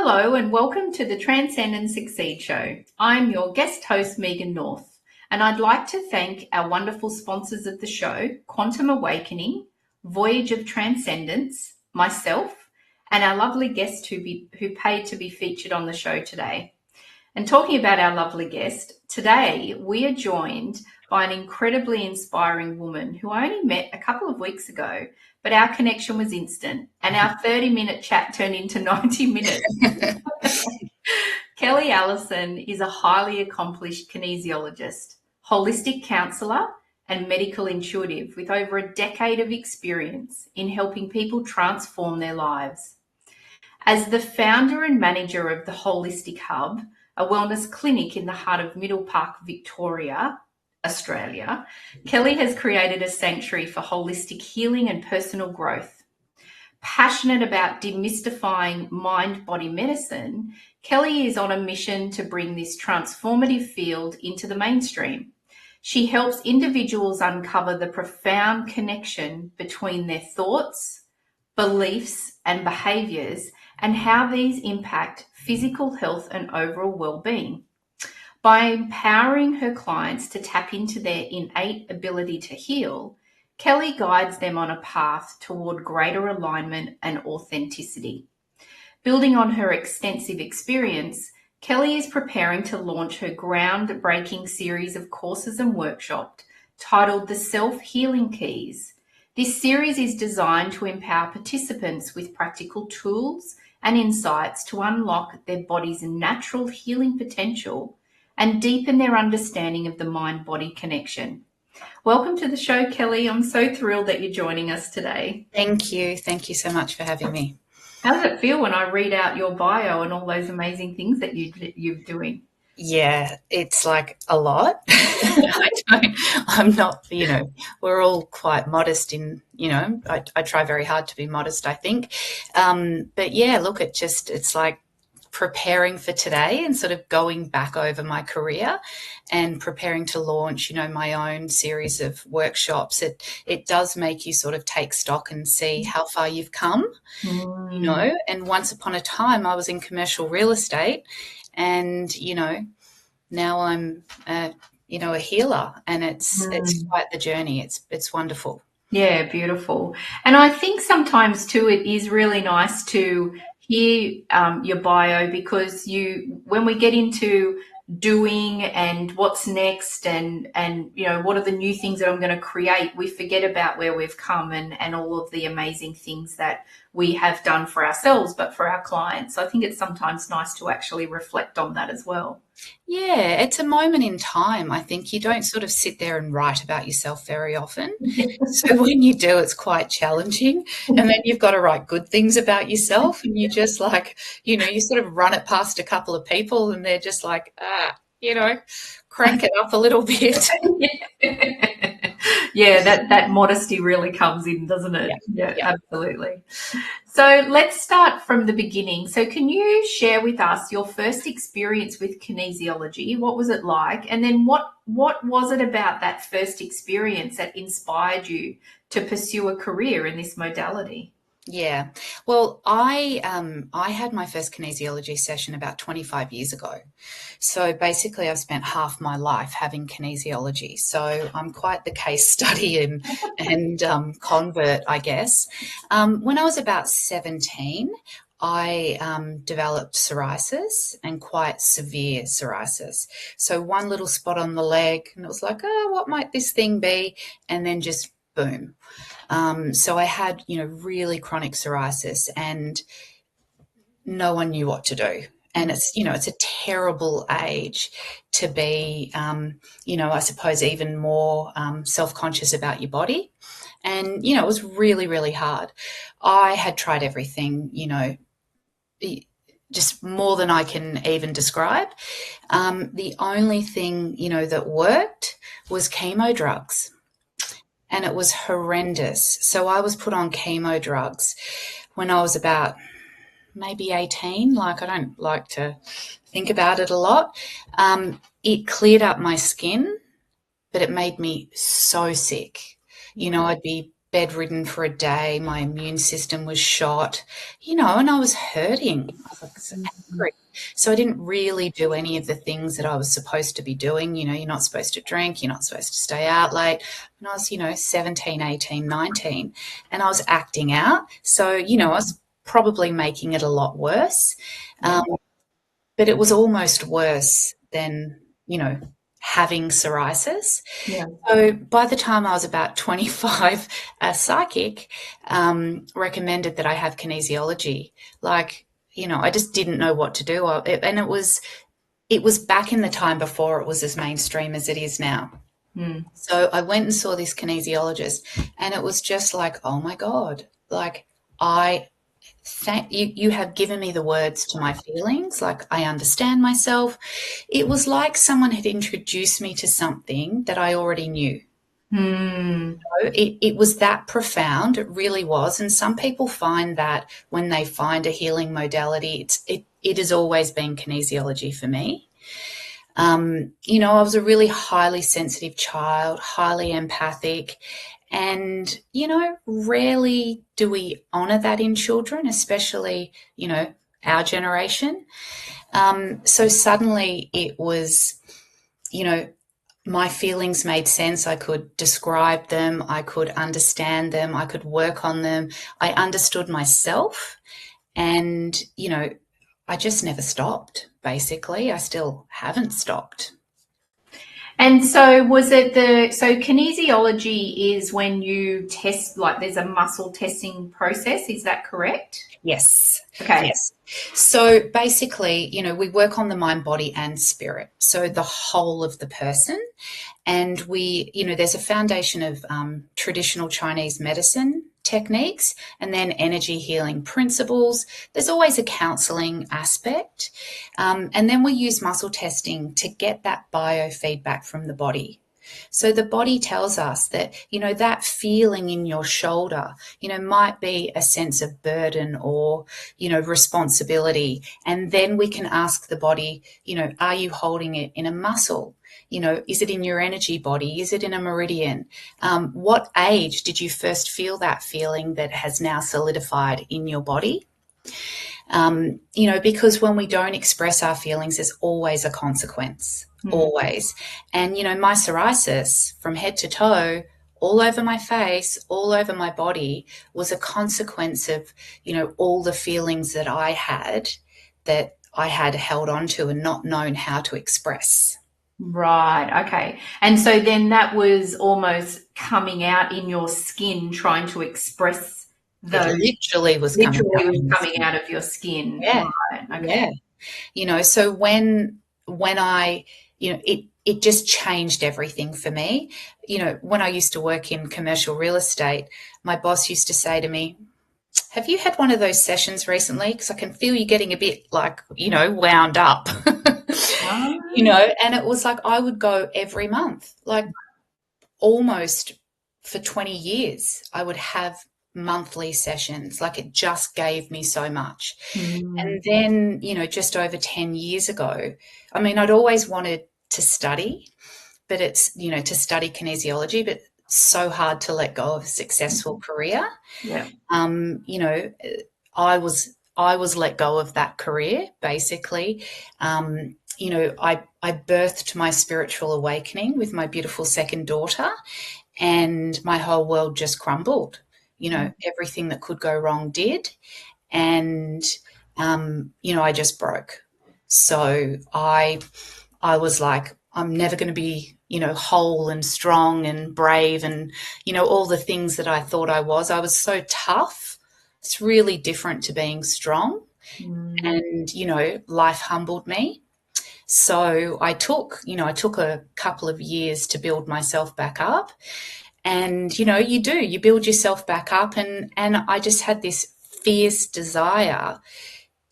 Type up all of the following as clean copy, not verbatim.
Hello and welcome to the Transcend and Succeed show. I'm your guest host, Megan North, and I'd like to thank our wonderful sponsors of the show, Quantum Awakening, Voyage of Transcendence, myself, and our lovely guest who paid to be featured on the show today. And talking about our lovely guest, today we are joined by an incredibly inspiring woman who I only met a couple of weeks ago, but our connection was instant and our 30-minute chat turned into 90 minutes. Kelly Allison is a highly accomplished kinesiologist, holistic counsellor and medical intuitive with over a decade of experience in helping people transform their lives. As the founder and manager of the Holistic Hub, a wellness clinic in the heart of Middle Park, Victoria, Australia, Kelly has created a sanctuary for holistic healing and personal growth. Passionate about demystifying mind-body medicine, Kelly is on a mission to bring this transformative field into the mainstream. She helps individuals uncover the profound connection between their thoughts, beliefs, and behaviours and how these impact physical health and overall well-being. By empowering her clients to tap into their innate ability to heal, Kelly guides them on a path toward greater alignment and authenticity. Building on her extensive experience, Kelly is preparing to launch her groundbreaking series of courses and workshops titled The Self-Healing Keys. This series is designed to empower participants with practical tools and insights to unlock their body's natural healing potential and deepen their understanding of the mind-body connection. Welcome to the show, Kelly. I'm so thrilled that you're joining us today. Thank you. Thank you so much for having me. How does it feel when I read out your bio and all those amazing things that you're doing? Yeah, it's like a lot. I'm not, we're all quite modest in, I try very hard to be modest, I think. But yeah, look, it's like preparing for today and sort of going back over my career and preparing to launch, my own series of workshops. It does make you sort of take stock and see how far you've come, and once upon a time I was in commercial real estate and, now I'm, a healer and it's quite the journey. It's wonderful. Yeah, beautiful. And I think sometimes too, it is really nice to hear your bio because when we get into doing and what's next and what are the new things that I'm going to create, we forget about where we've come and all of the amazing things that we have done for ourselves, but for our clients. So I think it's sometimes nice to actually reflect on that as well. Yeah, it's a moment in time. I think you don't sort of sit there and write about yourself very often. So when you do, it's quite challenging. And then you've got to write good things about yourself. And you just you sort of run it past a couple of people and they're just like, crank it up a little bit. Yeah, that modesty really comes in, doesn't it? Yeah, absolutely. So let's start from the beginning. So can you share with us your first experience with kinesiology? What was it like? And then what was it about that first experience that inspired you to pursue a career in this modality? Yeah. Well, I had my first kinesiology session about 25 years ago. So basically, I've spent half my life having kinesiology. So I'm quite the case study and convert, I guess. When I was about 17, I developed psoriasis and quite severe psoriasis. So one little spot on the leg, and it was like, oh, what might this thing be? And then just boom. So I had, really chronic psoriasis, and no one knew what to do. And it's a terrible age to be, I suppose, even more self-conscious about your body. And, it was really, really hard. I had tried everything, just more than I can even describe. The only thing, that worked was chemo drugs. And it was horrendous. So I was put on chemo drugs when I was about maybe 18. Like, I don't like to think about it a lot. It cleared up my skin, but it made me so sick. I'd be bedridden for a day. My immune system was shot, and I was hurting. I was like, so angry. So I didn't really do any of the things that I was supposed to be doing. You're not supposed to drink. You're not supposed to stay out late. And I was, 17, 18, 19, and I was acting out. So, I was probably making it a lot worse. But it was almost worse than, having psoriasis. Yeah. So by the time I was about 25, a psychic recommended that I have kinesiology. Like, I just didn't know what to do. And it was back in the time before it was as mainstream as it is now. So I went and saw this kinesiologist, and it was just like, oh my God, like thank you. You have given me the words to my feelings. Like, I understand myself. It was like someone had introduced me to something that I already knew. It was that profound. It really was. And some people find that when they find a healing modality, it has always been kinesiology for me. I was a really highly sensitive child, highly empathic, and, rarely do we honour that in children, especially, our generation. So suddenly it was, my feelings made sense. I could describe them. I could understand them. I could work on them. I understood myself, and, I just never stopped, basically. I still haven't stopped. And so so kinesiology is when you test, like there's a muscle testing process, is that correct? Yes. Okay. Yes. So basically, we work on the mind, body, and spirit. So the whole of the person. And there's a foundation of traditional Chinese medicine techniques, and then energy healing principles. There's always a counselling aspect. And then we use muscle testing to get that biofeedback from the body. So the body tells us that, that feeling in your shoulder, might be a sense of burden or, responsibility. And then we can ask the body, are you holding it in a muscle? Is it in your energy body? Is it in a meridian? What age did you first feel that feeling that has now solidified in your body? Because when we don't express our feelings, there's always a consequence, always. And, my psoriasis from head to toe, all over my face, all over my body, was a consequence of, all the feelings that I had held on to and not known how to express. Right. Okay. And so then that was almost coming out in your skin, trying to express It literally was coming out of your skin. Yeah. Right. Okay. Yeah. So when I, it just changed everything for me. When I used to work in commercial real estate, my boss used to say to me, have you had one of those sessions recently? Because I can feel you getting a bit like, wound up. And it was like I would go every month, like almost for 20 years. I would have monthly sessions. Like, it just gave me so much. And then, just over 10 years ago, I'd always wanted to study, but to study kinesiology, but so hard to let go of a successful career. Yeah. You know, I was let go of that career, basically. You know, I birthed my spiritual awakening with my beautiful second daughter, and my whole world just crumbled. You know, everything that could go wrong did. And, you know, I just broke. So I was like, I'm never going to be, you know, whole and strong and brave and, you know, all the things that I thought I was. I was so tough. It's really different to being strong. And, you know, life humbled me. So I took a couple of years to build myself back up. And, you know, you build yourself back up. And I just had this fierce desire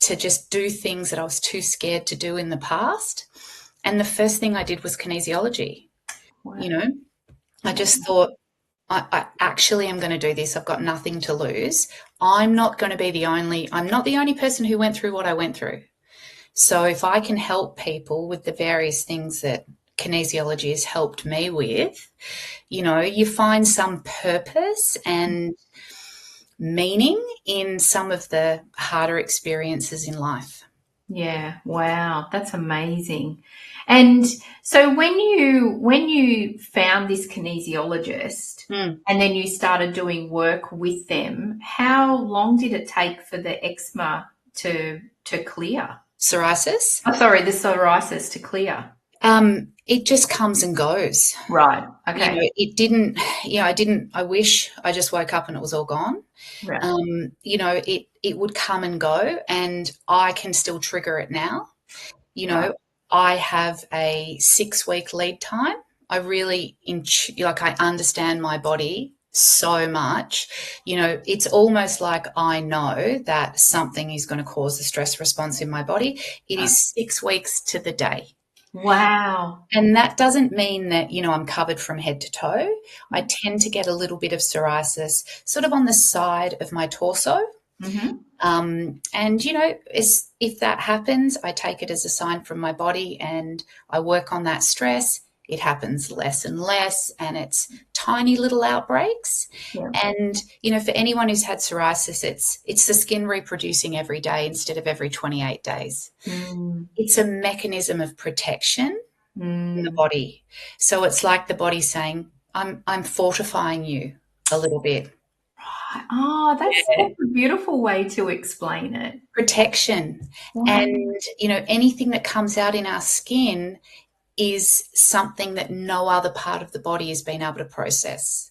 to just do things that I was too scared to do in the past. And the first thing I did was kinesiology. Wow. You know, I just thought, I actually am going to do this. I've got nothing to lose. I'm not the only person who went through what I went through. So if I can help people with the various things that kinesiology has helped me with, you know, you find some purpose and meaning in some of the harder experiences in life. Yeah, wow, that's amazing. And so when you found this kinesiologist and then you started doing work with them, how long did it take for the eczema to clear? Psoriasis? Oh, sorry, the psoriasis to clear. It just comes and goes. Right. You Okay. know, I wish I just woke up and it was all gone. Right. You know, it would come and go, and I can still trigger it now. You know, Right. I have a 6-week lead time. I really, I understand my body so much. You know, it's almost like I know that something is going to cause a stress response in my body. It is 6 weeks to the day. Wow. And that doesn't mean that, you know, I'm covered from head to toe. I tend to get a little bit of psoriasis sort of on the side of my torso. And, you know, if that happens, I take it as a sign from my body and I work on that stress. It happens less and less, and it's tiny little outbreaks. Yeah. And, you know, for anyone who's had psoriasis, it's the skin reproducing every day instead of every 28 days. It's a mechanism of protection in the body. So it's like the body saying, I'm fortifying you a little bit. Oh, that's such a beautiful way to explain it. Protection. Wow. And, you know, anything that comes out in our skin is something that no other part of the body has been able to process.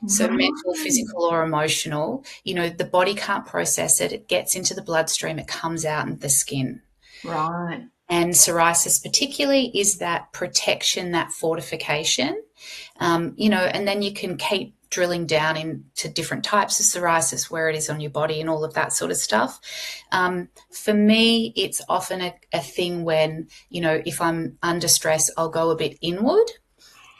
So mental, physical, or emotional, you know, the body can't process it. It gets into the bloodstream, it comes out in the skin. Right. And psoriasis particularly is that protection, that fortification, you know, and then you can keep drilling down into different types of psoriasis, where it is on your body and all of that sort of stuff. For me, it's often a thing when, you know, if I'm under stress, I'll go a bit inward,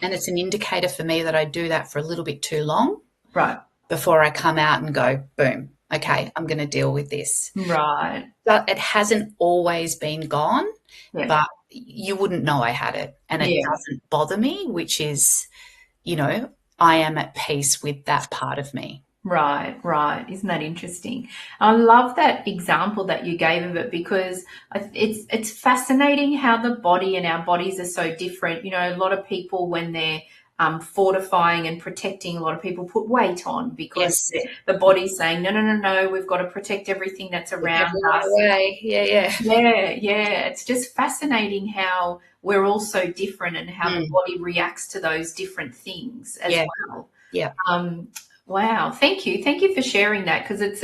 and it's an indicator for me that I do that for a little bit too long. Right. Before I come out and go, boom, okay, I'm going to deal with this. Right. But it hasn't always been gone, but you wouldn't know I had it, and it doesn't bother me, which is, you know, I am at peace with that part of me. Right, right. Isn't that interesting? I love that example that you gave of it, because it's fascinating how the body and our bodies are so different. You know, a lot of people, when they're fortifying and protecting, a lot of people put weight on because the body's saying, no, we've got to protect everything that's around us. Yeah. It's just fascinating how we're all so different and how the body reacts to those different things as well. Yeah. Wow, thank you for sharing that, because it's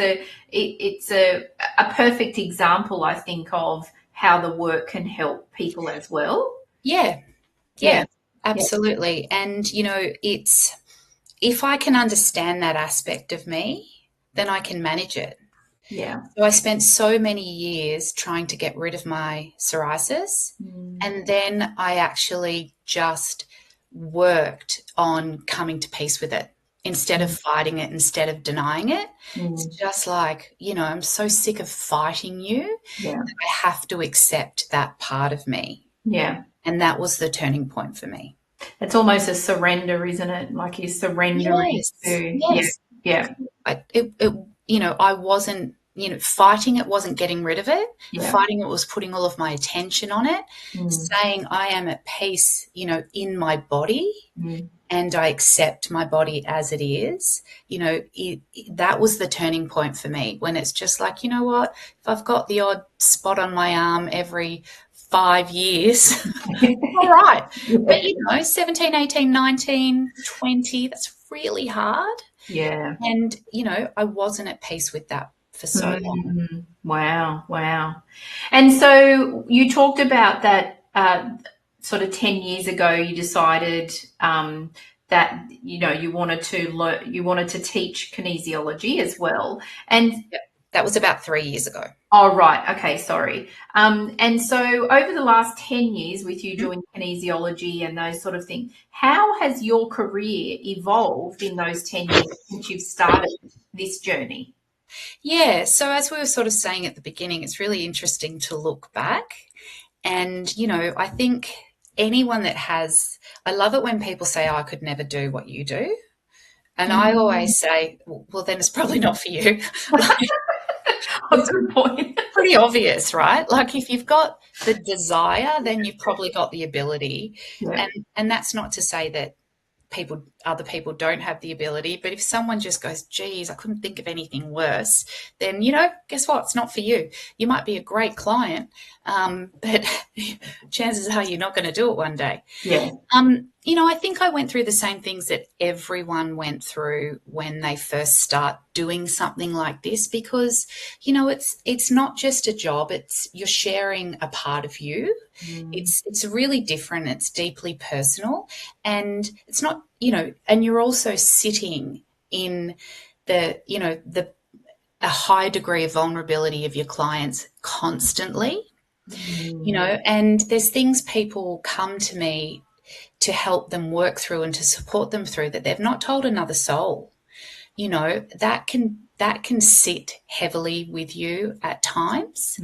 a perfect example, I think, of how the work can help people as well. Yeah, absolutely. And, you know, it's, if I can understand that aspect of me, then I can manage it. Yeah. So I spent so many years trying to get rid of my psoriasis, and then I actually just worked on coming to peace with it instead of fighting it, instead of denying it. It's just like, you know, I'm so sick of fighting you that I have to accept that part of me. Yeah. And that was the turning point for me. It's almost a surrender, isn't it? Like you're surrendering Yes, to, yes. yeah, I wasn't, fighting it wasn't getting rid of it. yeah. Fighting it was putting all of my attention on it, Mm, saying I am at peace, in my body, mm. and I accept my body as it is. That was the turning point for me, when it's just like, you know what, if I've got the odd spot on my arm every 5 years, all right. But, 17, 18, 19, 20, that's really hard. Yeah. And, I wasn't at peace with that for so long. Wow, wow. And so you talked about that sort of 10 years ago, you decided that, you wanted to learn, you wanted to teach kinesiology as well. And Yep. That was about 3 years ago. oh, right. Okay, sorry. And so over the last 10 years with you doing kinesiology and those sort of things, how has your career evolved in those 10 years since you've started this journey? Yeah. So as we were sort of saying at the beginning, it's really interesting to look back. And, I think anyone that I love it when people say, oh, I could never do what you do. And I always say, well, then it's probably not for you. Oh, good point. Pretty obvious, right? Like if you've got the desire, then you've probably got the ability. Yeah. And that's not to say that other people don't have the ability, but if someone just goes, geez, I couldn't think of anything worse, then, guess what? It's not for you. You might be a great client, but chances are you're not going to do it one day. Yeah. I think I went through the same things that everyone went through when they first start doing something like this, because, it's not just a job. You're sharing a part of you. It's really different. It's deeply personal, and it's not, and you're also sitting in a high degree of vulnerability of your clients constantly, and there's things people come to me to help them work through and to support them through that they've not told another soul. That can sit heavily with you at times.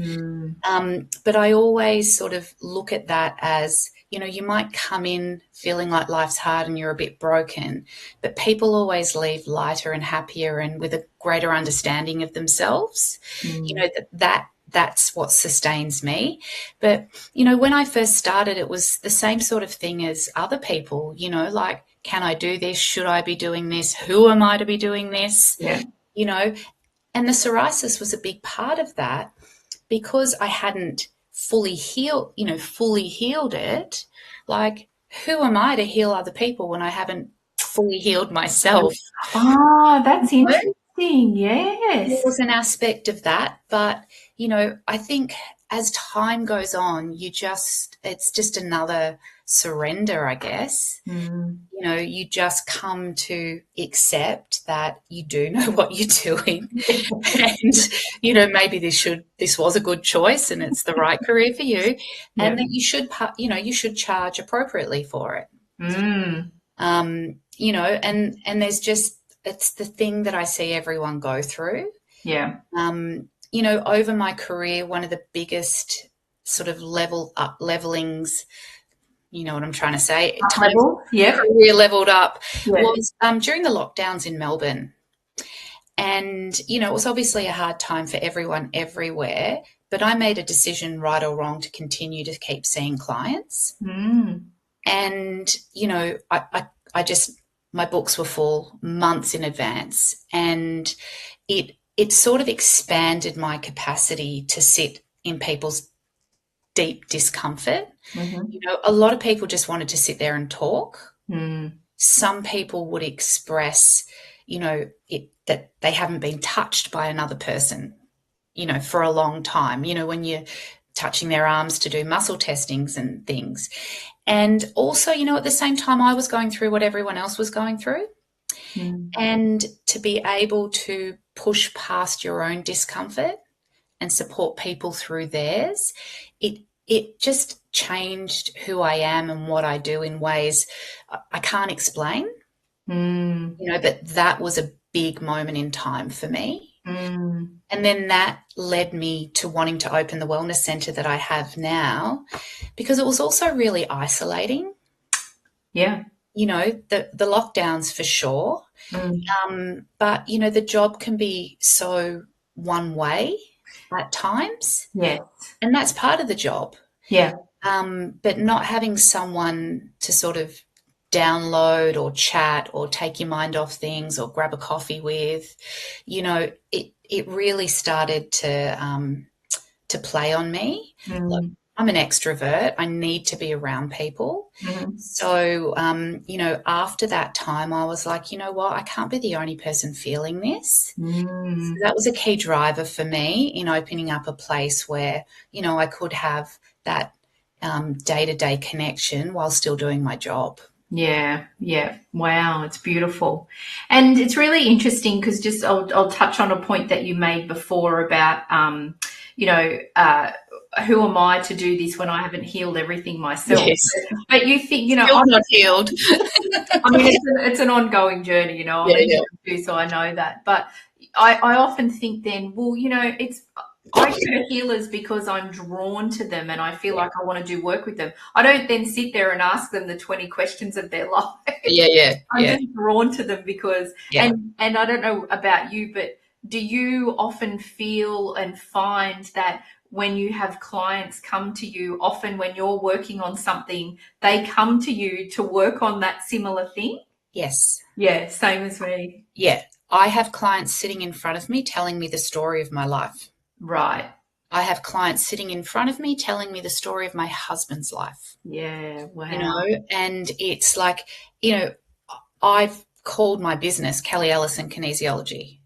But I always sort of look at that as, you might come in feeling like life's hard and you're a bit broken, but people always leave lighter and happier and with a greater understanding of themselves. That's what sustains me. But, when I first started, it was the same sort of thing as other people, like, can I do this? Should I be doing this? Who am I to be doing this? Yeah. And the psoriasis was a big part of that, because I hadn't fully healed it. Like, who am I to heal other people when I haven't fully healed myself? That's interesting. Yes. There was an aspect of that, but, I think as time goes on, it's just another surrender, I guess. You just come to accept that you do know what you're doing, and, maybe this was a good choice and it's the right career for you, and that you should charge appropriately for it. And there's just, it's the thing that I see everyone go through. Yeah. Over my career, one of the biggest sort of levelings, you know what I'm trying to say, career leveled up, was during the lockdowns in Melbourne. And, it was obviously a hard time for everyone everywhere, but I made a decision, right or wrong, to continue to keep seeing clients. And, I just, my books were full months in advance, and it sort of expanded my capacity to sit in people's deep discomfort. A lot of people just wanted to sit there and talk. Some people would express, that they haven't been touched by another person, for a long time, when you're touching their arms to do muscle testings and things. And also, at the same time, I was going through what everyone else was going through. And to be able to push past your own discomfort and support people through theirs, it just changed who I am and what I do in ways I can't explain. But that was a big moment in time for me. And then that led me to wanting to open the wellness centre that I have now, because it was also really isolating. Yeah. The lockdowns for sure. But, the job can be so one way at times, Yes. and that's part of the job. Yeah. But not having someone to sort of download or chat or take your mind off things or grab a coffee with, it really started to play on me. Like, I'm an extrovert. I need to be around people. So, after that time, I was like, you know what? I can't be the only person feeling this. So that was a key driver for me in opening up a place where, I could have that day-to-day connection while still doing my job. Yeah, yeah. Wow, it's beautiful. And it's really interesting because just I'll touch on a point that you made before about, who am I to do this when I haven't healed everything myself? Yes. But you think, Still not healed. I mean, it's an ongoing journey, I'm a healer too, so I know that. But I often think then, well, I go to healers because I'm drawn to them and I feel like I want to do work with them. I don't then sit there and ask them the 20 questions of their life. I'm just drawn to them because, and I don't know about you, but do you often feel and find that when you have clients come to you, often when you're working on something, they come to you to work on that similar thing? Yes. Yeah, same as me. Yeah. I have clients sitting in front of me telling me the story of my life. Right. I have clients sitting in front of me telling me the story of my husband's life. Yeah, wow. And it's like, I've called my business Kelly Allison Kinesiology.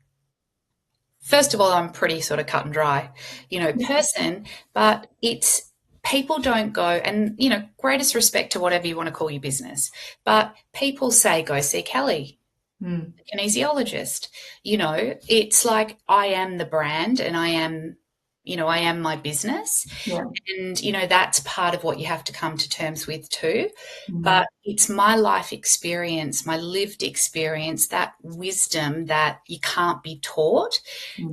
First of all, I'm pretty sort of cut and dry, person, but it's people don't go and, greatest respect to whatever you want to call your business, but people say, go see Kelly, the kinesiologist. It's like I am the brand and I am my business. Yeah. And, that's part of what you have to come to terms with too. But it's my life experience, my lived experience, that wisdom that you can't be taught,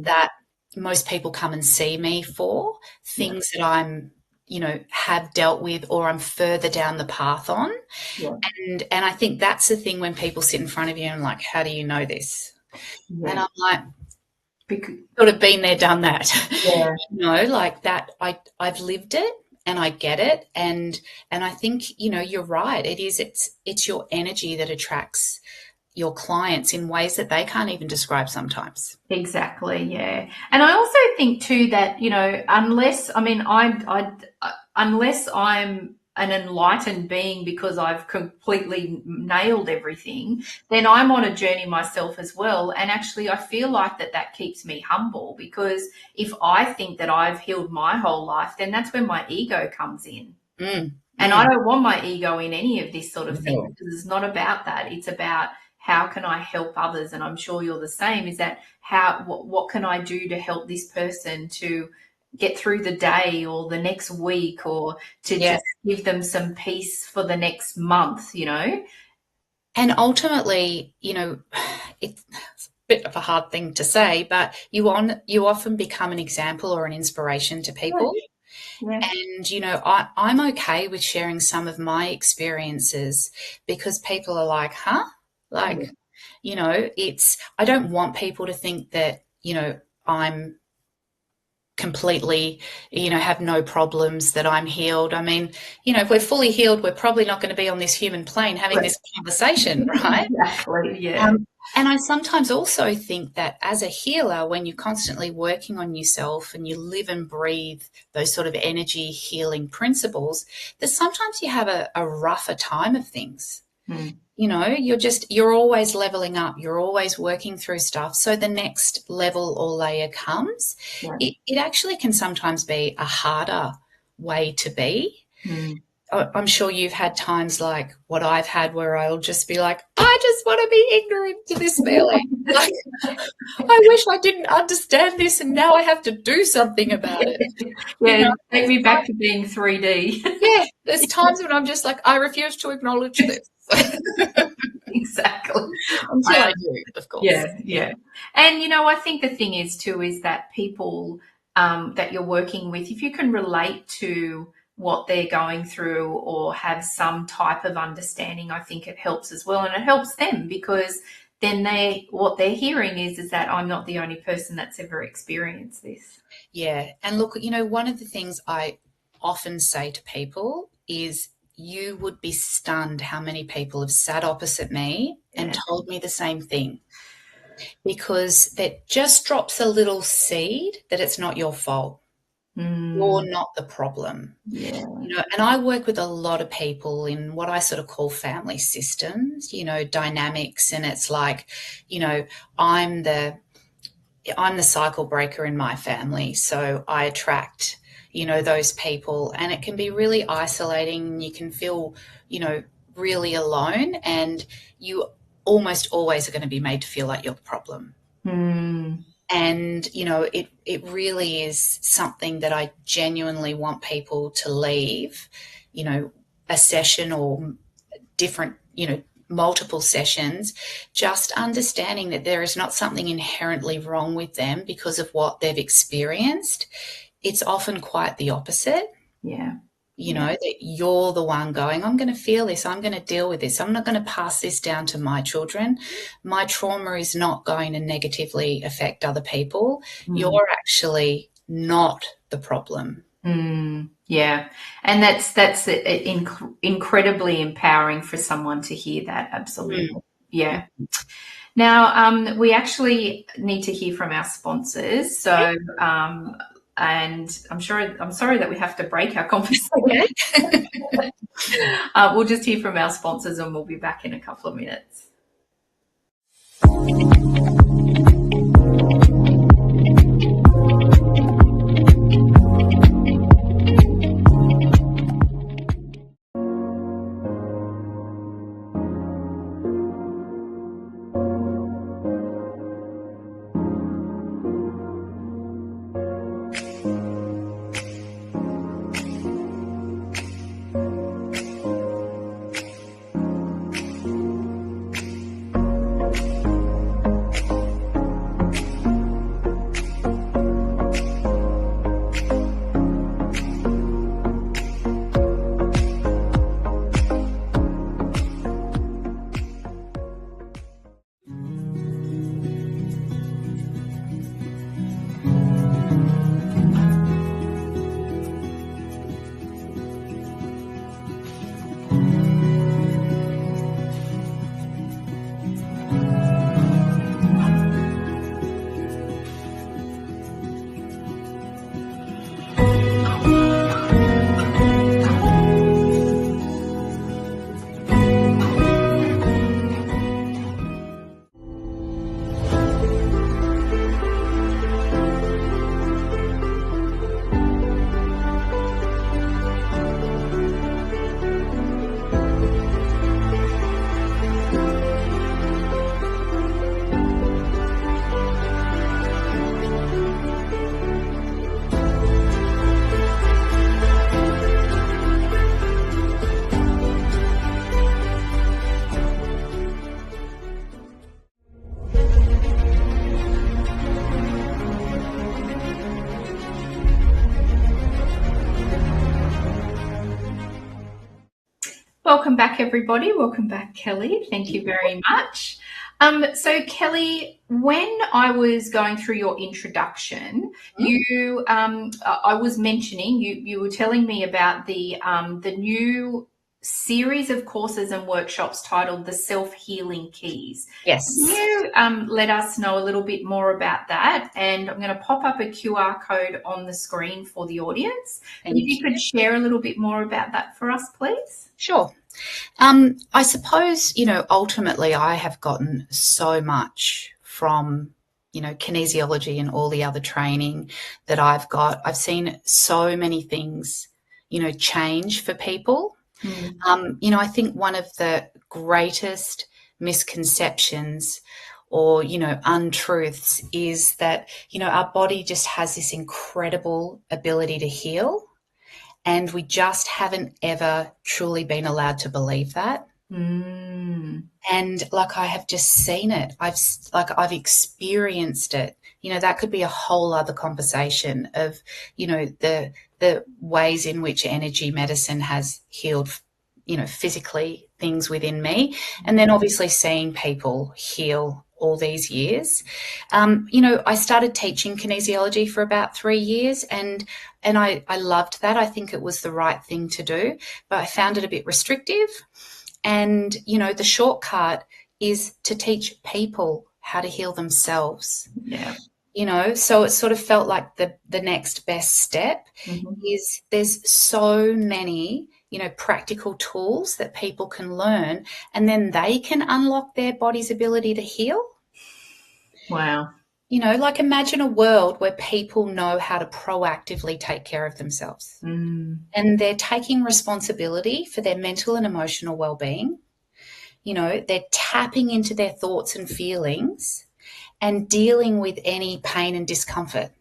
that most people come and see me for, things that I'm, have dealt with or I'm further down the path on. Yeah. And I think that's the thing when people sit in front of you and like, how do you know this? Yeah. And I'm like, sort of been there, done that. Yeah. Like that. I've lived it and I get it. And I think, you're right. It's your energy that attracts your clients in ways that they can't even describe sometimes. Exactly. Yeah. And I also think too that, unless I'm an enlightened being because I've completely nailed everything, then I'm on a journey myself as well. And actually, I feel like that keeps me humble, because if I think that I've healed my whole life, then that's when my ego comes in. And I don't want my ego in any of this sort of thing, because it's not about that. It's about how can I help others? And I'm sure you're the same, is that what can I do to help this person to get through the day or the next week, or to just give them some peace for the next month, And ultimately, it's a bit of a hard thing to say, but you often become an example or an inspiration to people. Yeah. And, I'm okay with sharing some of my experiences because people are like, huh? Like, I don't want people to think that, I'm completely, have no problems, that I'm healed. I mean, if we're fully healed, we're probably not going to be on this human plane having this conversation, right? Exactly, yeah. And I sometimes also think that as a healer, when you're constantly working on yourself and you live and breathe those sort of energy healing principles, that sometimes you have a rougher time of things. You're always leveling up. You're always working through stuff. So the next level or layer comes. It actually can sometimes be a harder way to be. I'm sure you've had times like what I've had where I'll just be like, I just want to be ignorant to this feeling. Like, I wish I didn't understand this and now I have to do something about it. Take me back to being 3D. Yeah, there's times when I'm just like, I refuse to acknowledge this. Exactly. Until I do, of course. Yeah. And, I think the thing is too, is that people that you're working with, if you can relate to what they're going through or have some type of understanding, I think it helps as well. And it helps them because then what they're hearing is that I'm not the only person that's ever experienced this. Yeah. And look, one of the things I often say to people is you would be stunned how many people have sat opposite me and told me the same thing, because that just drops a little seed that it's not your fault. You're not the problem. Yeah. And I work with a lot of people in what I sort of call family systems, dynamics. And it's like, I'm the cycle breaker in my family. So I attract, those people, and it can be really isolating. You can feel, really alone, and you almost always are going to be made to feel like you're the problem. And, it really is something that I genuinely want people to leave, a session or different, multiple sessions, just understanding that there is not something inherently wrong with them because of what they've experienced. It's often quite the opposite. Yeah. That you're the one going, I'm going to feel this, I'm going to deal with this, I'm not going to pass this down to my children. My trauma is not going to negatively affect other people. You're actually not the problem. Yeah. And that's incredibly empowering for someone to hear that. Absolutely. Yeah. Now, we actually need to hear from our sponsors. So, and I'm sorry that we have to break our conversation. We'll just hear from our sponsors and we'll be back in a couple of minutes. Welcome back, everybody. Welcome back, Kelly. Thank you very much. So, Kelly, when I was going through your introduction, I was mentioning you were telling me about the new series of courses and workshops titled The Self-Healing Keys. Yes. Can you let us know a little bit more about that? And I'm going to pop up a QR code on the screen for the audience. If you could share a little bit more about that for us, please. Sure. I suppose, ultimately I have gotten so much from, kinesiology and all the other training that I've got. I've seen so many things, change for people. I think one of the greatest misconceptions or, untruths is that, our body just has this incredible ability to heal. And we just haven't ever truly been allowed to believe that. Mm. And like, I have just seen it. I've experienced it. You know, that could be a whole other conversation of, you know, the ways in which energy medicine has healed, you know, physically things within me. And then obviously seeing people heal all these years. You know, I started teaching kinesiology for about 3 years, and I loved that. I think it was the right thing to do, but I found it a bit restrictive. And, you know, the shortcut is to teach people how to heal themselves. Yeah. You know, so it sort of felt like the next best step is there's so many, you know, practical tools that people can learn, and then they can unlock their body's ability to heal. Wow. You know, like, imagine a world where people know how to proactively take care of themselves. And they're taking responsibility for their mental and emotional well-being. You know, they're tapping into their thoughts and feelings and dealing with any pain and discomfort.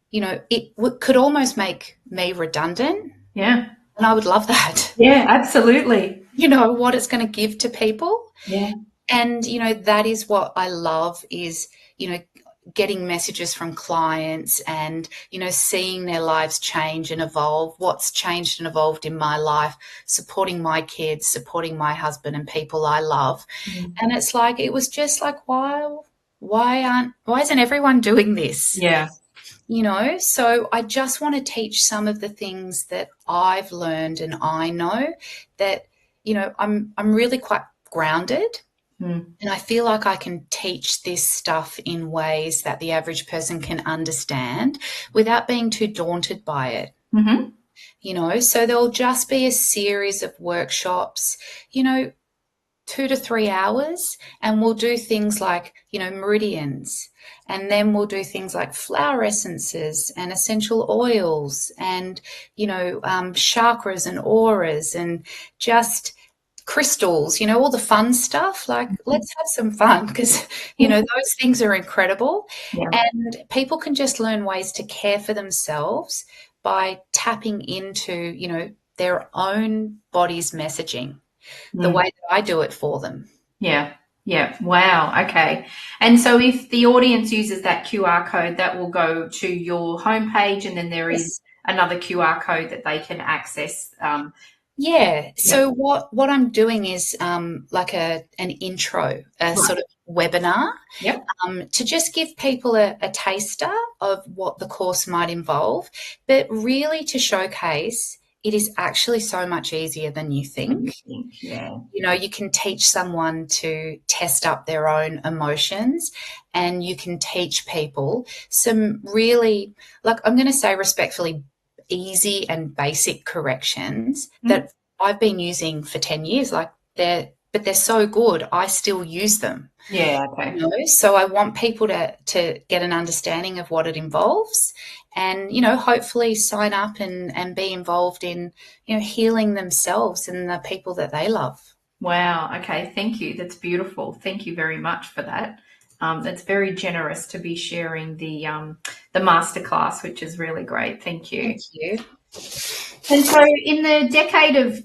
You know, it could almost make me redundant. Yeah. And I would love that. Yeah, absolutely. You know, what it's going to give to people. Yeah. And, you know, that is what I love is, you know, getting messages from clients and, you know, seeing their lives change and evolve, what's changed and evolved in my life, supporting my kids, supporting my husband and people I love. And it's like, it was just like, why isn't everyone doing this? Yeah. You know, so I just want to teach some of the things that I've learned and I know that, you know, I'm really quite grounded. And I feel like I can teach this stuff in ways that the average person can understand without being too daunted by it. You know, so there'll just be a series of workshops, you know, 2 to 3 hours, and we'll do things like, you know, meridians, and then we'll do things like flower essences and essential oils and, you know, chakras and auras and just crystals, you know, all the fun stuff. Like, let's have some fun because, you know, those things are incredible. Yeah. And people can just learn ways to care for themselves by tapping into, you know, their own body's messaging, the way that I do it for them. Yeah. Yeah. Wow. Okay. And so if the audience uses that QR code, that will go to your homepage, and then there is another QR code that they can access. Yeah. So what I'm doing is like an intro, sort of webinar, to just give people a taster of what the course might involve, but really to showcase it is actually so much easier than you think. Yeah. You know, you can teach someone to test up their own emotions, and you can teach people some really, like, I'm going to say respectfully, easy and basic corrections that I've been using for 10 years. Like, they're so good, I still use them. Yeah, okay. You know? So I want people to get an understanding of what it involves and, you know, hopefully sign up and be involved in, you know, healing themselves and the people that they love. Wow. Okay. Thank you. That's beautiful. Thank you very much for that. That's very generous to be sharing the masterclass, which is really great. Thank you. Thank you. And so, in the decade of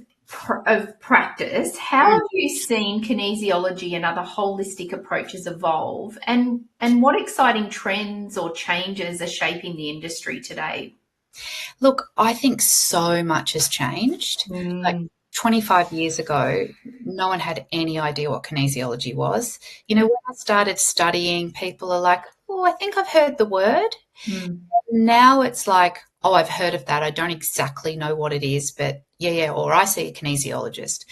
practice, how have you seen kinesiology and other holistic approaches evolve, and what exciting trends or changes are shaping the industry today? Look, I think so much has changed. Like, 25 years ago, no one had any idea what kinesiology was. You know, when I started studying, people are like, oh, I think I've heard the word. Now it's like, oh, I've heard of that. I don't exactly know what it is, but yeah, or I see a kinesiologist.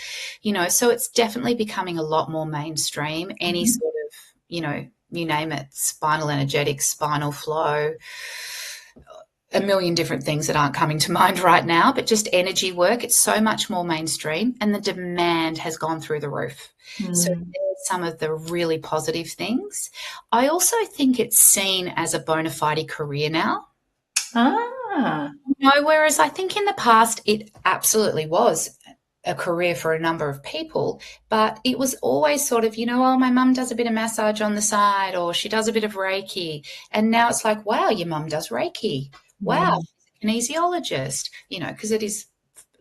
You know, so it's definitely becoming a lot more mainstream. Any sort of, you know, you name it, spinal energetics, spinal flow, a million different things that aren't coming to mind right now, but just energy work, it's so much more mainstream, and the demand has gone through the roof. So there's some of the really positive things. I also think it's seen as a bona fide career now. You know, whereas I think in the past it absolutely was a career for a number of people, but it was always sort of, you know, oh, my mum does a bit of massage on the side, or she does a bit of Reiki. And now it's like, wow, your mum does Reiki. Wow, she's a kinesiologist, you know, because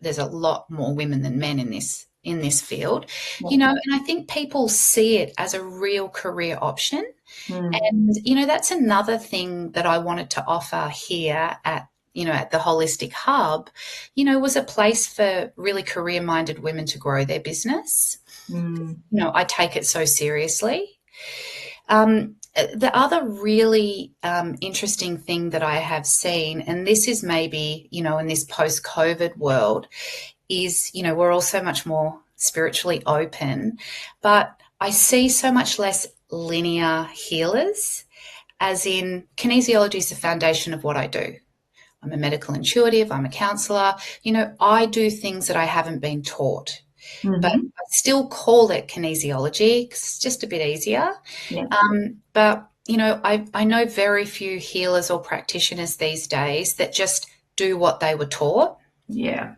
there's a lot more women than men in this in this field, and I think people see it as a real career option. And, that's another thing that I wanted to offer here at the Holistic Hub, was a place for really career-minded women to grow their business. I take it so seriously. The other really interesting thing that I have seen, and this is maybe, in this post-COVID world, is, we're all so much more spiritually open, but I see so much less linear healers, as in kinesiology is the foundation of what I do. I'm a medical intuitive, I'm a counsellor. I do things that I haven't been taught, but I still call it kinesiology because it's just a bit easier. But, I know very few healers or practitioners these days that just do what they were taught. Yeah.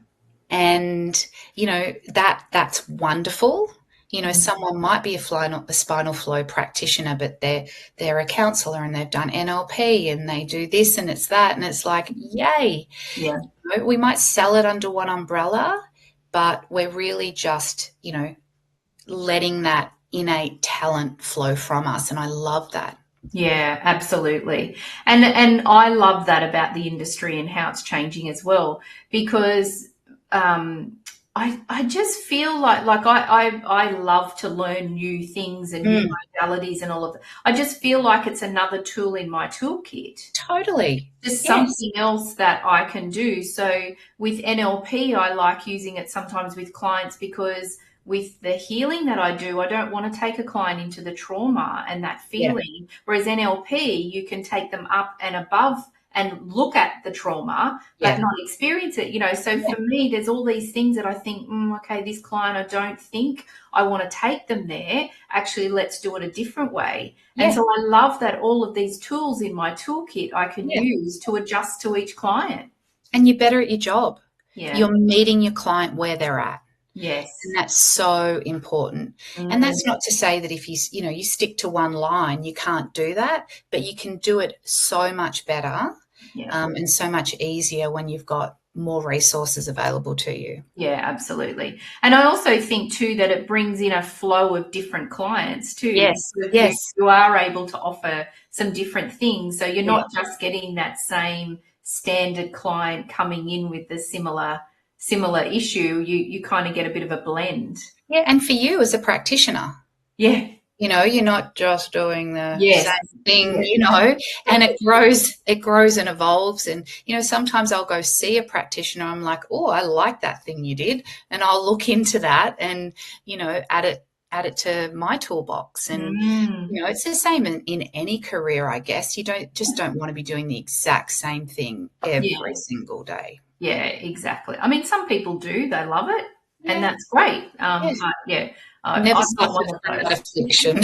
And, that's wonderful. Someone might be a spinal flow practitioner, but they're a counsellor and they've done NLP and they do this and it's that, and it's like, yay. Yeah. We might sell it under one umbrella, but we're really just, letting that innate talent flow from us, and I love that. Yeah, absolutely. And I love that about the industry and how it's changing as well, because I just feel like I love to learn new things and new modalities and all of that. I just feel like it's another tool in my toolkit. Totally. Just something else that I can do. So with NLP, I like using it sometimes with clients, because with the healing that I do, I don't want to take a client into the trauma and that feeling. Whereas NLP, you can take them up and above and look at the trauma, but not experience it, So for me, there's all these things that I think, okay, this client, I don't think I want to take them there. Actually, let's do it a different way. And so I love that all of these tools in my toolkit I can use to adjust to each client. And you're better at your job. Yeah. You're meeting your client where they're at. Yes. And that's so important. And that's not to say that if you stick to one line, you can't do that, but you can do it so much better and so much easier when you've got more resources available to you. Yeah, absolutely. And I also think too that it brings in a flow of different clients too. Yes. You are able to offer some different things. So you're not just getting that same standard client coming in with the similar issue. You kind of get a bit of a blend. Yeah, and for you as a practitioner. Yeah. You're not just doing the same thing, and it grows and evolves. And, sometimes I'll go see a practitioner. I'm like, oh, I like that thing you did. And I'll look into that and, add it to my toolbox. And, it's the same in any career, I guess. You don't want to be doing the exact same thing every single day. Yeah, exactly. I mean, some people do, they love it, and that's great. But I've never suffered from that affliction.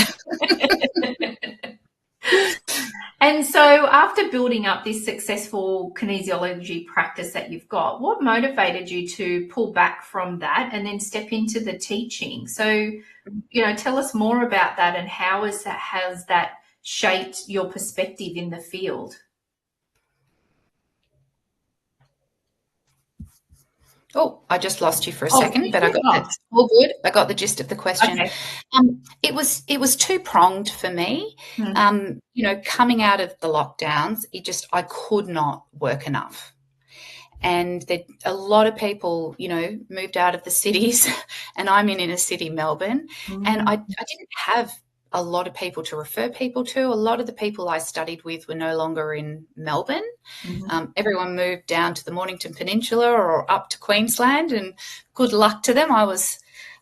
And so after building up this successful kinesiology practice that you've got, what motivated you to pull back from that and then step into the teaching? So, tell us more about that, and how has that shaped your perspective in the field? Oh, I just lost you for a second, but I got that. All good. I got the gist of the question. Okay. It was two-pronged for me. Coming out of the lockdowns, I could not work enough. And a lot of people, moved out of the cities, and I'm in inner city Melbourne, and I didn't have a lot of people to refer people to. A lot of the people I studied with were no longer in Melbourne. Everyone moved down to the Mornington Peninsula or up to Queensland, and good luck to them. I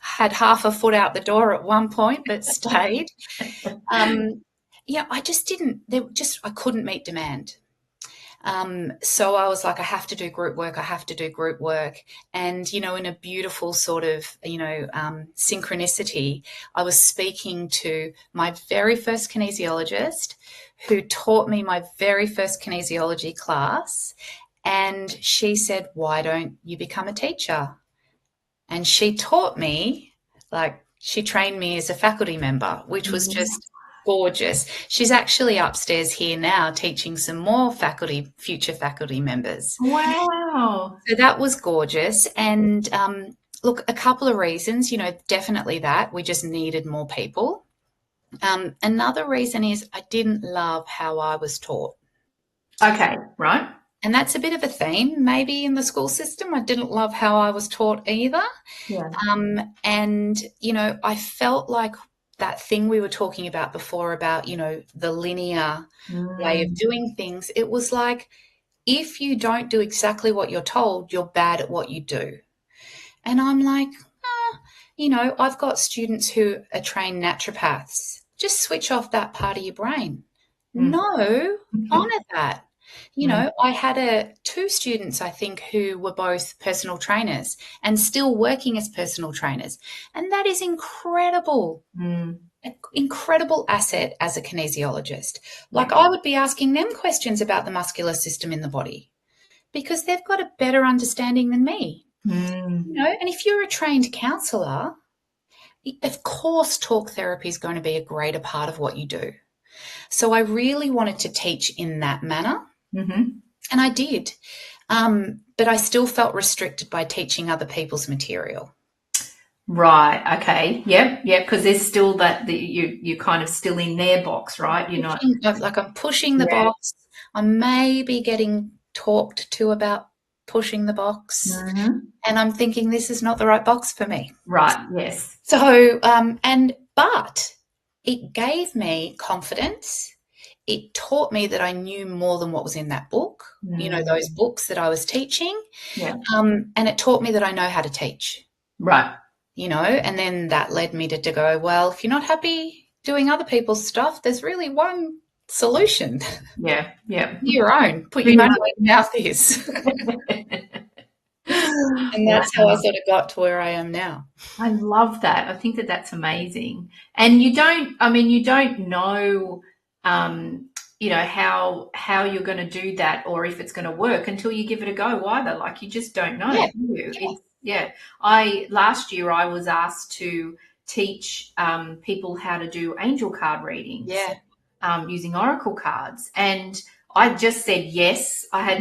had half a foot out the door at one point, but stayed. I couldn't meet demand. So I was like, I have to do group work. And, in a beautiful sort of, synchronicity, I was speaking to my very first kinesiologist, who taught me my very first kinesiology class. And she said, why don't you become a teacher? And she taught me, she trained me as a faculty member, which was just gorgeous. She's actually upstairs here now teaching some more future faculty members. Wow. So that was gorgeous. And look, a couple of reasons, definitely that we just needed more people. Another reason is I didn't love how I was taught. Okay, right. And that's a bit of a theme maybe in the school system. I didn't love how I was taught either. Yeah. And, I felt like that thing we were talking about before about, the linear way of doing things. It was like, if you don't do exactly what you're told, you're bad at what you do. And I'm like, I've got students who are trained naturopaths. Just switch off that part of your brain. No, honour that. I had two students, I think, who were both personal trainers and still working as personal trainers. And that is incredible. An incredible asset as a kinesiologist. Like, I would be asking them questions about the muscular system in the body because they've got a better understanding than me. And if you're a trained counsellor, of course talk therapy is going to be a greater part of what you do. So I really wanted to teach in that manner, and I did. But I still felt restricted by teaching other people's material. Right. Okay. Yep. Because there's still that you're kind of still in their box, right? You're not like I'm pushing the box. I'm maybe getting talked to about pushing the box, and I'm thinking this is not the right box for me. Right. Yes. So, but it gave me confidence. It taught me that I knew more than what was in that book. Those books that I was teaching. Yeah. And it taught me that I know how to teach. Right. And then that led me to go, well, if you're not happy doing other people's stuff, there's really one solution. Yeah. Your own. Put your money where your mouth is. And that's how I sort of got to where I am now. I love that. I think that that's amazing. And you don't know, how you're going to do that or if it's going to work until you give it a go either. Like, you just don't know, do you? Last year I was asked to teach people how to do angel card readings using oracle cards. And I just said yes. I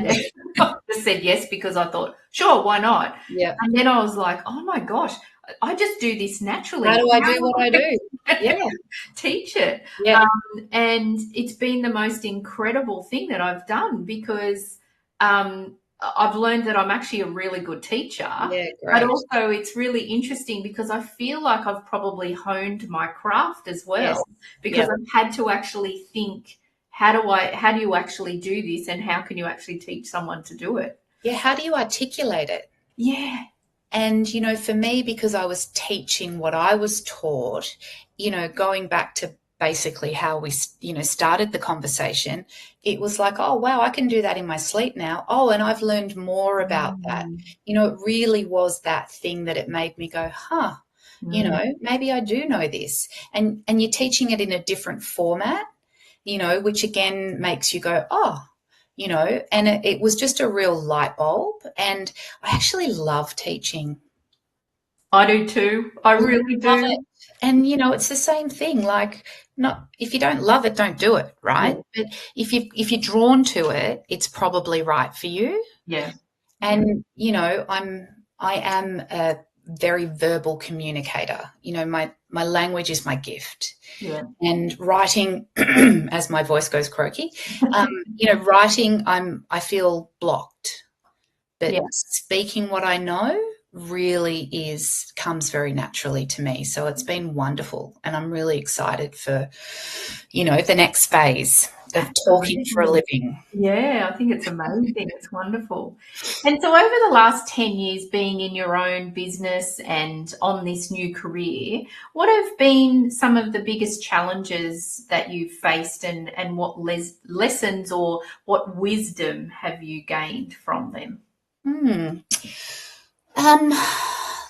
just said yes because I thought, sure, why not? Yeah. And then I was like, oh my gosh, I just do this naturally. How do I do what I do? Yeah. Teach it. Yeah. And it's been the most incredible thing that I've done because I've learned that I'm actually a really good teacher. Yeah, great. But also it's really interesting because I feel like I've probably honed my craft as well because I've had to actually think, how do you actually do this and how can you actually teach someone to do it? Yeah, how do you articulate it? Yeah. And, for me, because I was teaching what I was taught, going back to basically how we, started the conversation, it was like, oh, wow, I can do that in my sleep now. Oh, and I've learned more about that. It really was that thing that it made me go, maybe I do know this. And you're teaching it in a different format, which again makes you go, oh, and it was just a real light bulb. And I actually love teaching. I do too. I really do. Love it. And, it's the same thing. Like, not if you don't love it, don't do it, right? Yeah. But if you're drawn to it, it's probably right for you. Yeah. And, I am a very verbal communicator. My language is my gift. Yeah. And writing, as my voice goes croaky, writing, I feel blocked. But speaking what I know really comes very naturally to me. So it's been wonderful. And I'm really excited for, the next phase of talking for a living. Yeah, I think it's amazing. It's wonderful. And so over the last 10 years being in your own business and on this new career, what have been some of the biggest challenges that you've faced and what lessons or what wisdom have you gained from them?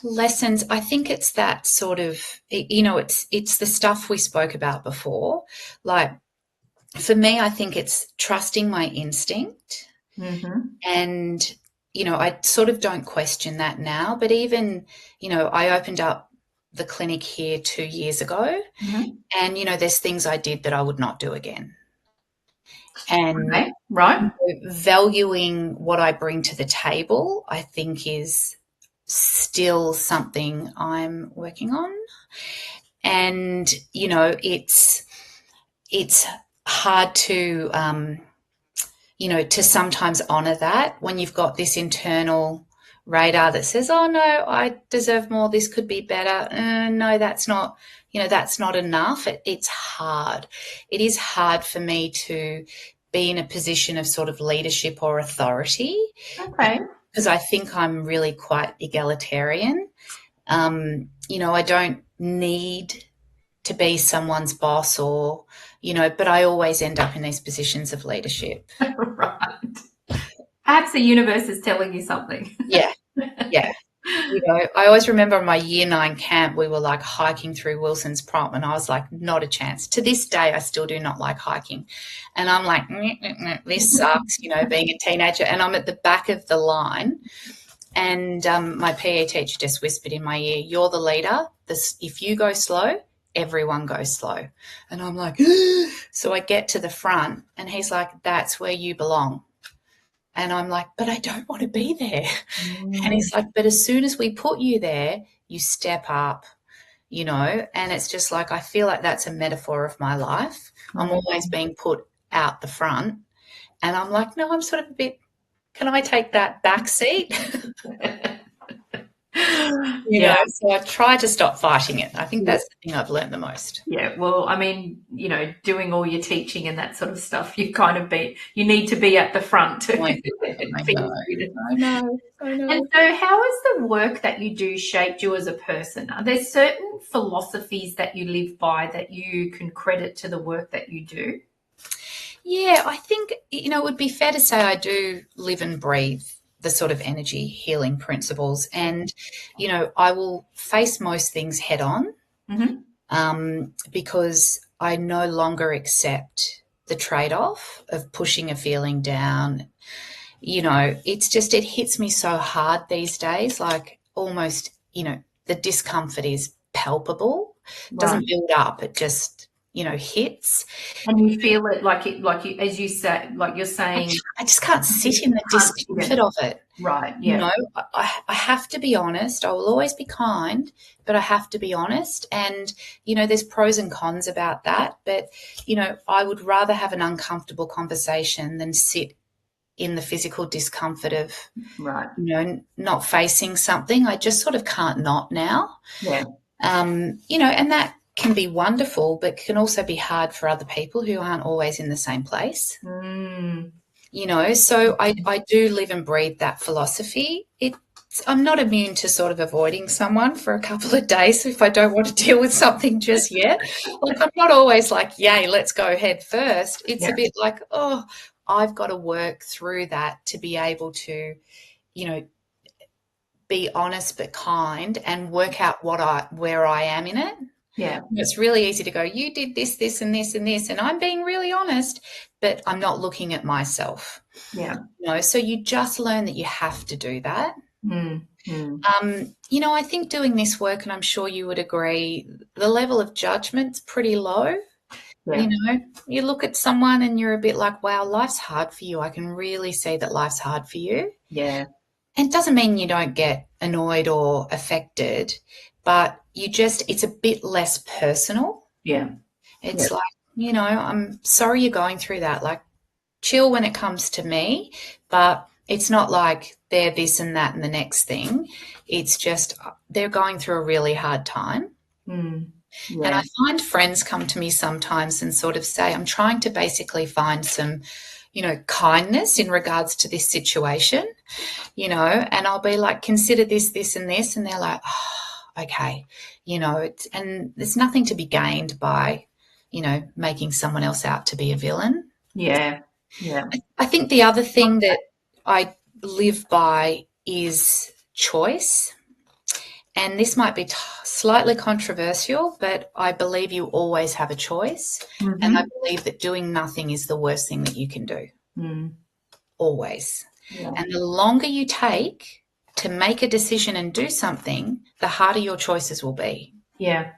Lessons, I think it's that sort of, it's the stuff we spoke about before. Like, for me, I think it's trusting my instinct. And, I sort of don't question that now. But even, I opened up the clinic here 2 years ago and, there's things I did that I would not do again. And valuing what I bring to the table, I think, is still something I'm working on. And, you know, it's hard to, you know, to sometimes honour that when you've got this internal radar that says, oh, no, I deserve more, this could be better. No, that's not, you know, that's not enough. It's hard. It is hard for me to be in a position of sort of leadership or authority. Okay. Because I think I'm really quite egalitarian. You know, I don't need to be someone's boss or, you know, but I always end up in these positions of leadership. Right. Perhaps the universe is telling you something. Yeah. You know, I always remember on my year 9 camp, we were like hiking through Wilson's Prom, and I was like, not a chance. To this day, I still do not like hiking. And I'm like, this sucks, you know, being a teenager. And I'm at the back of the line, and my PE teacher just whispered in my ear, you're the leader. If you go slow, everyone goes slow. And I'm like, so I get to the front, and he's like, that's where you belong. And I'm like, but I don't want to be there. And he's like, but as soon as we put you there, you step up, you know. And it's just like, I feel like that's a metaphor of my life. I'm always being put out the front. And I'm like, no, I'm sort of a bit, can I take that back seat? You know, so I try to stop fighting it. I think that's the thing I've learned the most. Yeah, well, I mean, you know, doing all your teaching and that sort of stuff, you need to be at the front to I know. And so how has the work that you do shaped you as a person? Are there certain philosophies that you live by that you can credit to the work that you do? Yeah, I think, you know, it would be fair to say I do live and breathe the sort of energy healing principles. And, you know, I will face most things head on because I no longer accept the trade-off of pushing a feeling down. You know, it's just, it hits me so hard these days, like almost, you know, the discomfort is palpable. It doesn't build up, it just, you know, hits. And you feel it like you, as you say, like you're saying. I just can't sit in the discomfort of it. Right, yeah. You know, I have to be honest. I will always be kind, but I have to be honest. And, you know, there's pros and cons about that. But, you know, I would rather have an uncomfortable conversation than sit in the physical discomfort of, right, you know, not facing something. I just sort of can't not now. Yeah. You know, and that can be wonderful, but can also be hard for other people who aren't always in the same place. You know, so I do live and breathe that philosophy. I'm not immune to sort of avoiding someone for a couple of days if I don't want to deal with something just yet. Like, I'm not always like, yay, let's go head first. It's a bit like, oh, I've got to work through that to be able to, you know, be honest but kind and work out where I am in it. Yeah. It's really easy to go, you did this, this, and this, and this, and I'm being really honest, but I'm not looking at myself. Yeah. You know, so you just learn that you have to do that. You know, I think doing this work, and I'm sure you would agree, the level of judgment's pretty low. Yeah. You know, you look at someone and you're a bit like, wow, life's hard for you. I can really see that life's hard for you. Yeah. And it doesn't mean you don't get annoyed or affected, but it's a bit less personal. Yeah. It's like, you know, I'm sorry you're going through that. Like, chill when it comes to me, but it's not like they're this and that and the next thing. It's just they're going through a really hard time. Yeah. And I find friends come to me sometimes and sort of say, I'm trying to basically find some, you know, kindness in regards to this situation, you know, and I'll be like, consider this, this, and this. And they're like, oh, okay, you know, and there's nothing to be gained by, you know, making someone else out to be a villain. Yeah. Yeah. I think the other thing that I live by is choice. And this might be slightly controversial, but I believe you always have a choice. And I believe that doing nothing is the worst thing that you can do. Always. Yeah. And the longer you take to make a decision and do something, the harder your choices will be. Yeah.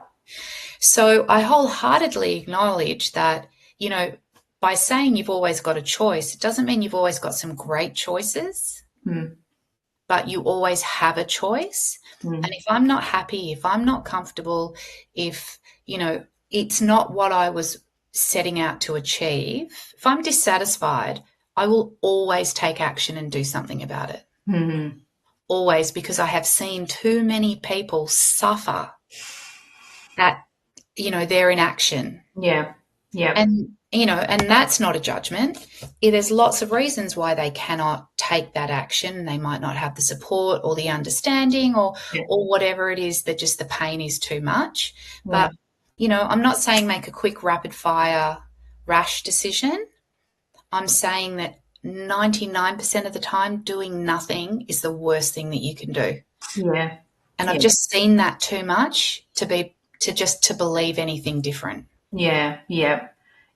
So I wholeheartedly acknowledge that, you know, by saying you've always got a choice, it doesn't mean you've always got some great choices. but you always have a choice. And if I'm not happy, if I'm not comfortable, if, it's not what I was setting out to achieve, if I'm dissatisfied, I will always take action and do something about it. Mm-hmm. Always, because I have seen too many people suffer at, their inaction. Yeah. Yeah. And that's not a judgment. There's lots of reasons why they cannot take that action. They might not have the support or the understanding or whatever it is, that just the pain is too much. Yeah. But, I'm not saying make a quick, rapid fire, rash decision. I'm saying that 99% of the time, doing nothing is the worst thing that you can do. Yeah. And I've just seen that too much to believe anything different. Yeah. Yeah.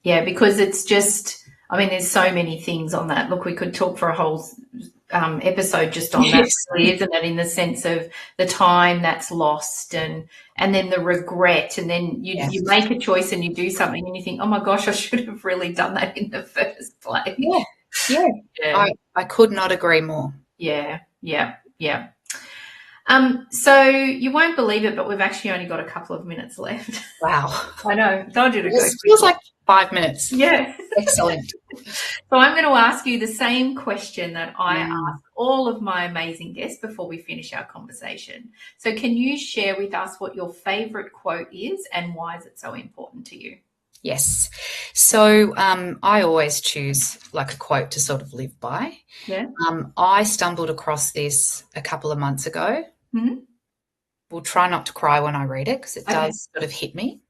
Yeah. Because it's just, there's so many things on that. Look, we could talk for a whole episode just on that, really, isn't it? In the sense of the time that's lost and then the regret, and then you make a choice and you do something and you think, oh my gosh, I should have really done that in the first place. Yeah. I could not agree more. Yeah. So you won't believe it, but we've actually only got a couple of minutes left. Wow. I know. Told you to go. It feels like 5 minutes. Yeah. Excellent. So I'm going to ask you the same question that I ask all of my amazing guests before we finish our conversation. So can you share with us what your favourite quote is and why is it so important to you? Yes. So I always choose like a quote to sort of live by. Yeah. I stumbled across this a couple of months ago. Mm-hmm. We'll try not to cry when I read it because it does sort of hit me.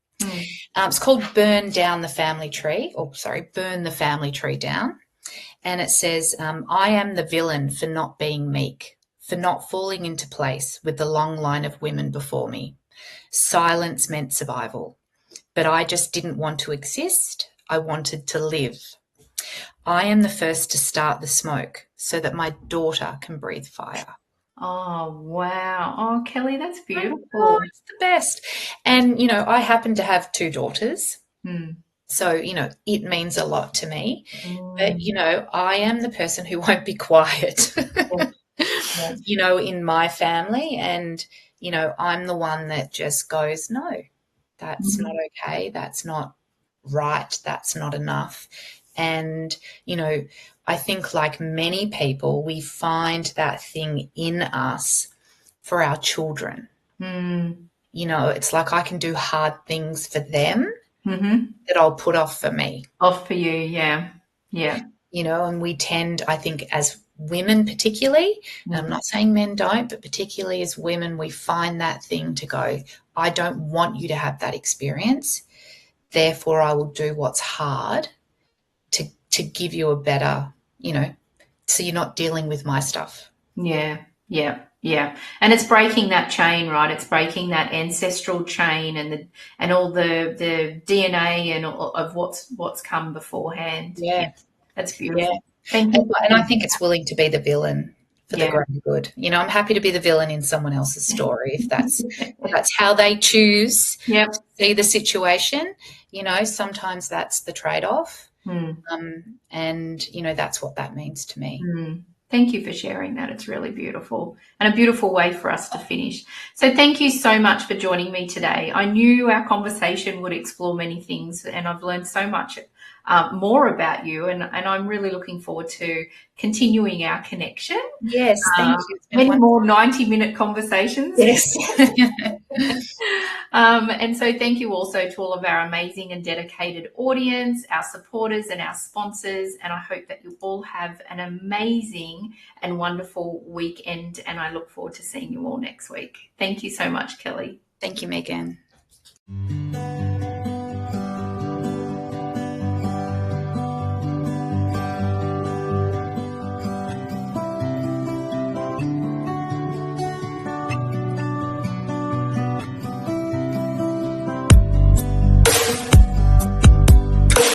It's called Burn the Family Tree Down. And it says, I am the villain for not being meek, for not falling into place with the long line of women before me. Silence meant survival, but I just didn't want to exist. I wanted to live. I am the first to start the smoke so that my daughter can breathe fire. Oh, wow. Oh, Kelly, that's beautiful. Oh, it's the best. And, I happen to have 2 daughters. So, it means a lot to me. But, I am the person who won't be quiet, in my family. And, I'm the one that just goes, no, that's not okay. That's not right. That's not enough. And, I think like many people, we find that thing in us for our children. It's like I can do hard things for them that I'll put off for me. Off for you, yeah. Yeah. And we tend, I think, as women particularly, and I'm not saying men don't, but particularly as women, we find that thing to go, I don't want you to have that experience. Therefore, I will do what's hard to give you a better, so you're not dealing with my stuff. Yeah. And it's breaking that chain, right? It's breaking that ancestral chain and all the DNA and all of what's come beforehand. Yeah. That's beautiful. Yeah. Thank you. And I think it's willing to be the villain for the greater good. I'm happy to be the villain in someone else's story if that's how they choose to see the situation. Sometimes that's the trade-off. And, that's what that means to me. Thank you for sharing that. It's really beautiful and a beautiful way for us to finish. So thank you so much for joining me today. I knew our conversation would explore many things and I've learned so much more about you and I'm really looking forward to continuing our connection. Yes, thank you. Many more 90-minute conversations. Yes. And so thank you also to all of our amazing and dedicated audience, our supporters and our sponsors. And I hope that you all have an amazing and wonderful weekend. And I look forward to seeing you all next week. Thank you so much, Kelly. Thank you, Megan.